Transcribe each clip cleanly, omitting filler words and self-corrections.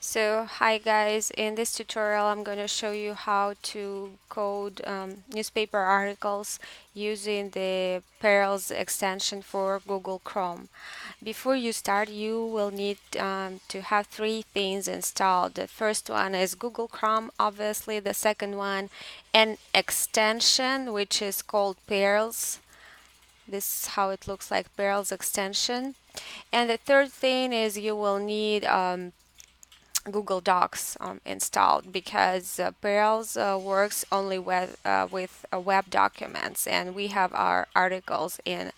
So hi guys, in this tutorial I'm going to show you how to code newspaper articles using the Perls extension for Google Chrome. Before you start, you will need to have three things installed. The first one is Google Chrome, obviously. The second one, an extension which is called Perls. This is how it looks like, Perls extension. And the third thing is you will need Google Docs installed because Perls works only with web documents, and we have our articles in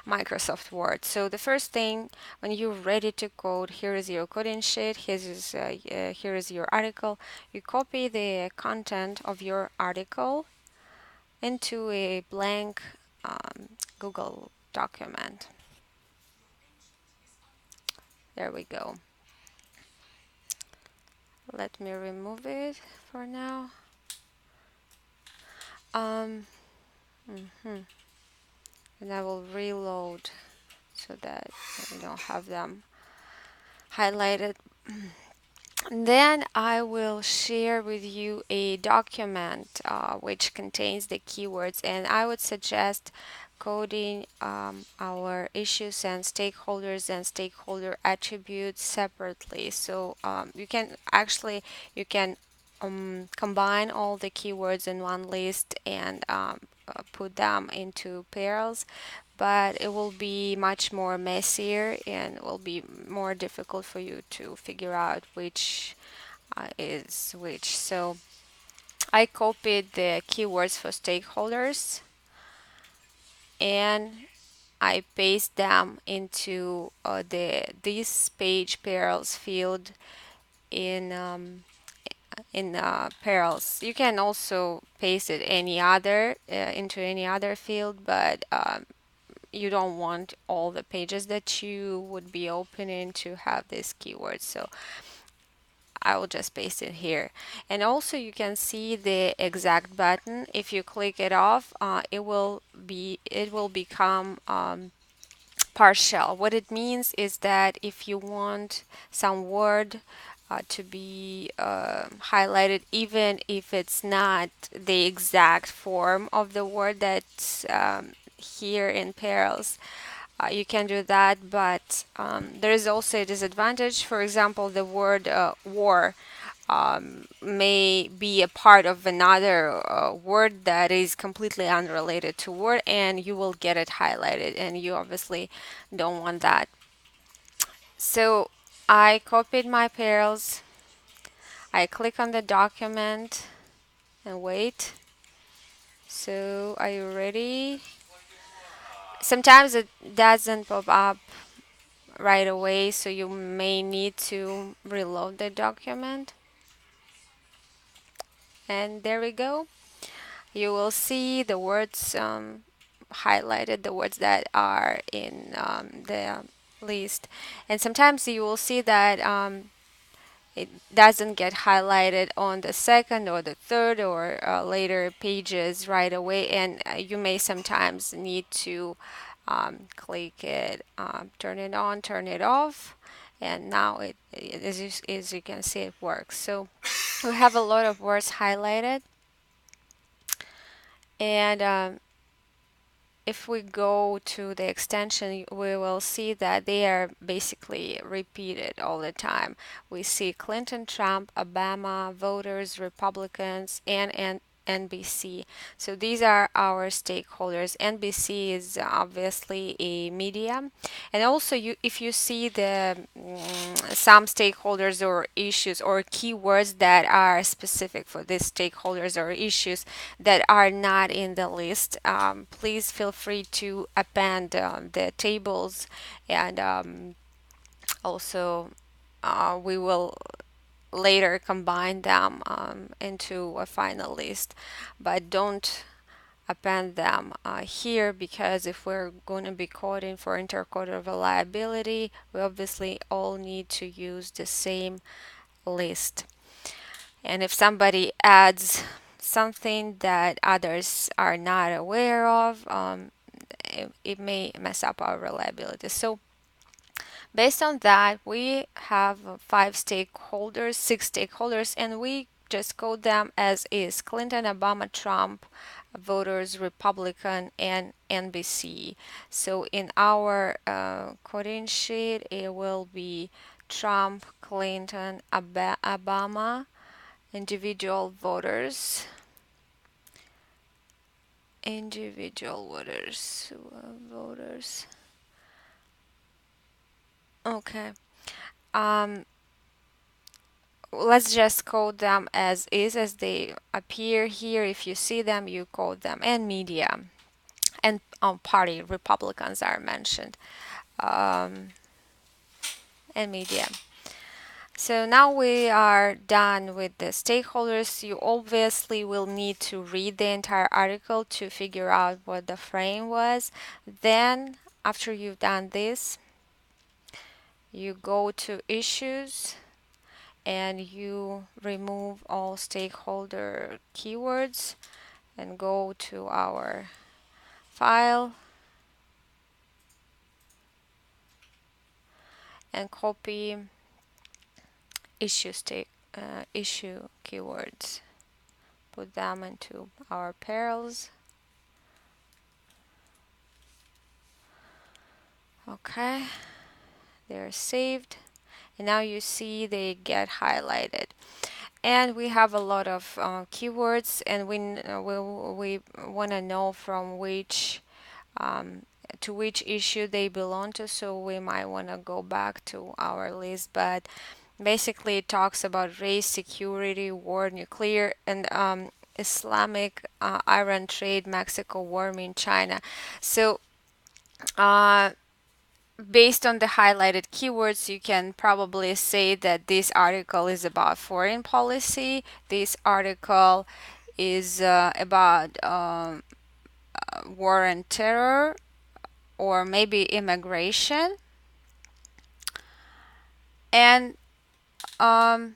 Microsoft Word. So the first thing, when you're ready to code, here is your coding sheet. Here is your article. You copy the content of your article into a blank Google document. There we go. Let me remove it for now. Um, mhm. And I will reload so that we don't have them highlighted. And then I will share with you a document which contains the keywords, and I would suggest coding our issues and stakeholder attributes separately. So you can combine all the keywords in one list and put them into pairs, but it will be much more messier and will be more difficult for you to figure out which is which. So I copied the keywords for stakeholders and I paste them into the this page perils field in perils. You can also paste it any other into any other field, but you don't want all the pages that you would be opening to have these keywords. So I will just paste it here. And also you can see the exact button. If you click it off, it will become partial. What it means is that if you want some word to be highlighted, even if it's not the exact form of the word that's here in perils, you can do that, but there is also a disadvantage. For example, the word war may be a part of another word that is completely unrelated to word, and you will get it highlighted, and you obviously don't want that. So I copied my perils. I click on the document and wait. So are you ready? Sometimes it doesn't pop up right away, so you may need to reload the document. And there we go. You will see the words highlighted, the words that are in the list. And sometimes you will see that it doesn't get highlighted on the second or the third or later pages right away. And you may sometimes need to click it, turn it on, turn it off. And now as you can see, it works. So we have a lot of words highlighted. And if we go to the extension, we will see that they are basically repeated all the time. We see Clinton, Trump, Obama, voters, Republicans, and NBC. So these are our stakeholders. NBC is obviously a media. And also if you see the some stakeholders or issues or keywords that are specific for these stakeholders or issues that are not in the list, please feel free to append the tables, and also we will later combine them into a final list, but don't append them here, because if we're going to be coding for intercoder reliability, we obviously all need to use the same list. And if somebody adds something that others are not aware of, it may mess up our reliability. So Based on that, we have five stakeholders, six stakeholders, and we just code them as is: Clinton, Obama, Trump, voters, Republican, and NBC. So in our coding sheet, it will be Trump, Clinton, Obama, individual voters, individual voters. Okay. Um, let's just code them as is, as they appear here. If you see them, you code them. And media and party Republicans are mentioned. Um, and media. So now we are done with the stakeholders. You obviously will need to read the entire article to figure out what the frame was. Then, after you've done this, you go to issues and you remove all stakeholder keywords and go to our file and copy issue keywords. Put them into our parallels. Okay, they're saved, and now you see they get highlighted. And we have a lot of keywords, and we want to know from which um, to which issue they belong to. So we might want to go back to our list, but basically it talks about race, security, war, nuclear, and Islamic Iran trade, Mexico, warming, China. So uh, based on the highlighted keywords, you can probably say that this article is about foreign policy. This article is about war and terror, or maybe immigration. And um,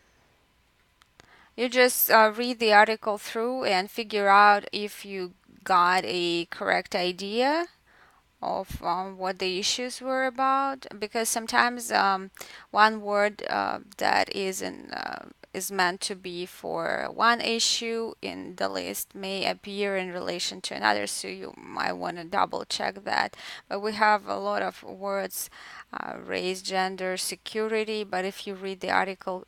you just read the article through and figure out if you got a correct idea of what the issues were about, because sometimes one word that is meant to be for one issue in the list may appear in relation to another, so you might want to double check that. But we have a lot of words: race, gender, security. But if you read the article,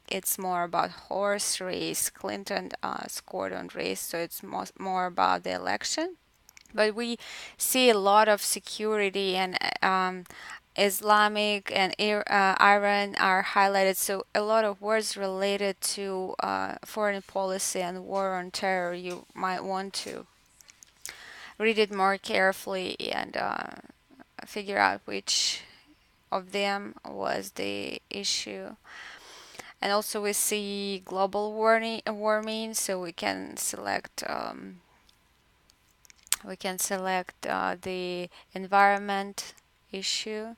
it's more about horse race. Clinton scored on race, so it's more about the election. But we see a lot of security and Islamic and Iran are highlighted. So a lot of words related to foreign policy and war on terror. You might want to read it more carefully and figure out which of them was the issue. And also we see global warming, so we can select the environment issue.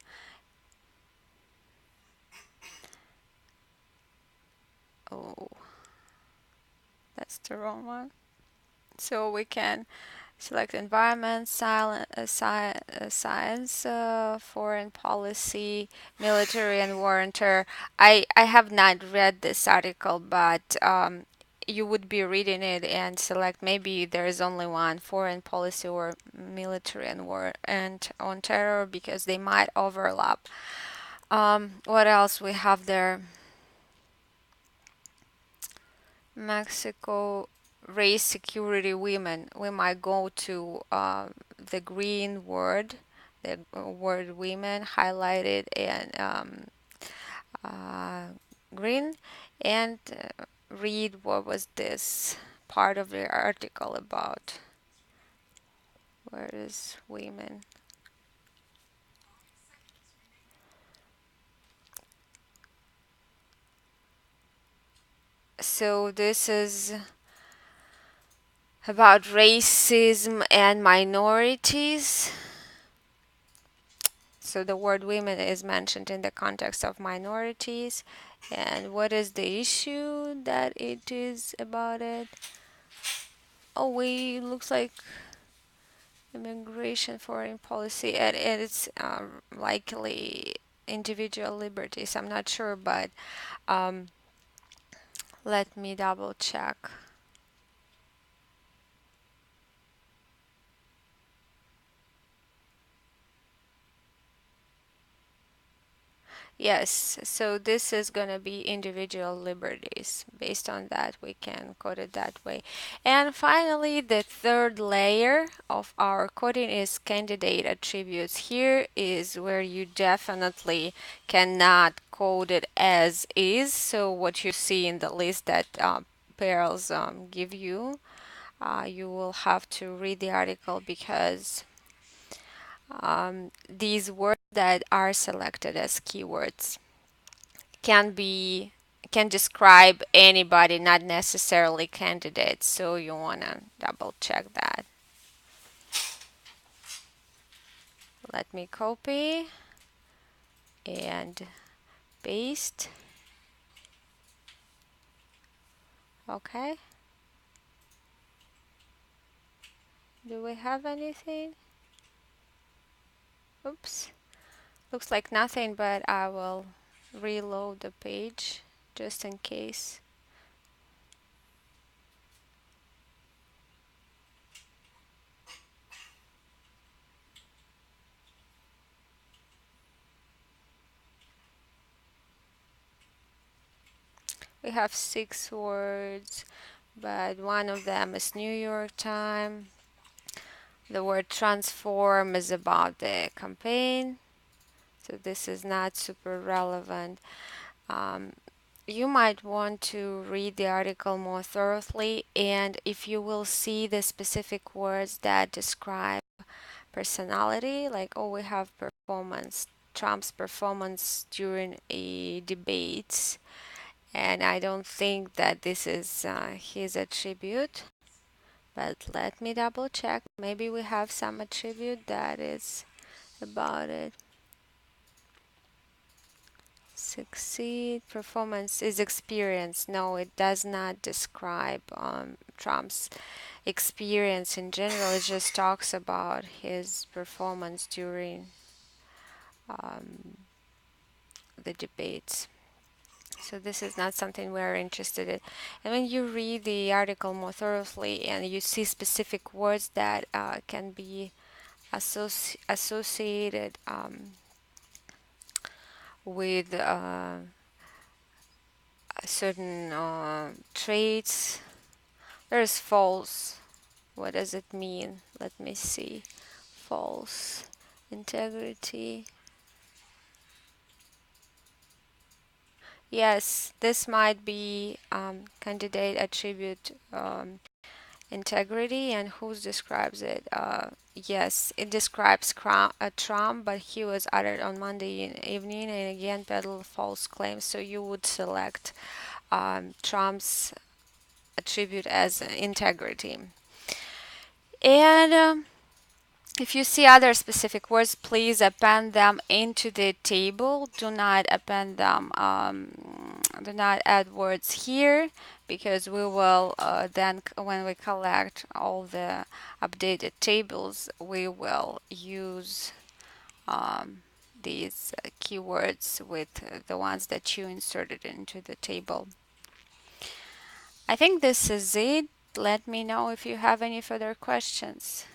Oh, that's the wrong one. So we can select environment, science, foreign policy, military, and war and terror. I have not read this article, but you would be reading it and select maybe there is only one: foreign policy or military and war and on terror, because they might overlap. What else we have there? Mexico, race, security, women. We might go to the green word, the word women highlighted and uh, green, and read what was this part of the article about. Where is women? So this is about racism and minorities. So the word women is mentioned in the context of minorities. And what is the issue that it is about it? Oh, we looks like immigration, foreign policy, and it's likely. individual liberties. I'm not sure, but um, let me double check. Yes, so this is going to be individual liberties. Based on that, we can code it that way. And finally, the third layer of our coding is candidate attributes. Here is where you definitely cannot code it as is. So what you see in the list that Perls give you, you will have to read the article because these words that are selected as keywords can be can describe anybody, not necessarily candidates. So you want to double check that. Let me copy and paste. Okay. Do we have anything? Oops. Looks like nothing, but I will reload the page just in case. We have 6 words, but one of them is New York time. The word transform is about the campaign, so this is not super relevant. Um, you might want to read the article more thoroughly, and if you will see the specific words that describe personality, like, oh, we have performance, Trump's performance during a debate, and I don't think that this is his attribute, but let me double check. Maybe we have some attribute that is about it. Succeed. Performance is experience. No, it does not describe Trump's experience in general. It just talks about his performance during um, the debates. So this is not something we're interested in. And when you read the article more thoroughly and you see specific words that can be associated with certain traits, there's false. What does it mean? Let me see. False. Integrity. Yes, this might be candidate attribute integrity, and who describes it? Yes, it describes Trump, but he was uttered on Monday evening and again peddled false claims. So you would select Trump's attribute as integrity. And if you see other specific words, please append them into the table. Do not append them, do not add words here, because we will then, when we collect all the updated tables, we will use these keywords with the ones that you inserted into the table. I think this is it. Let me know if you have any further questions.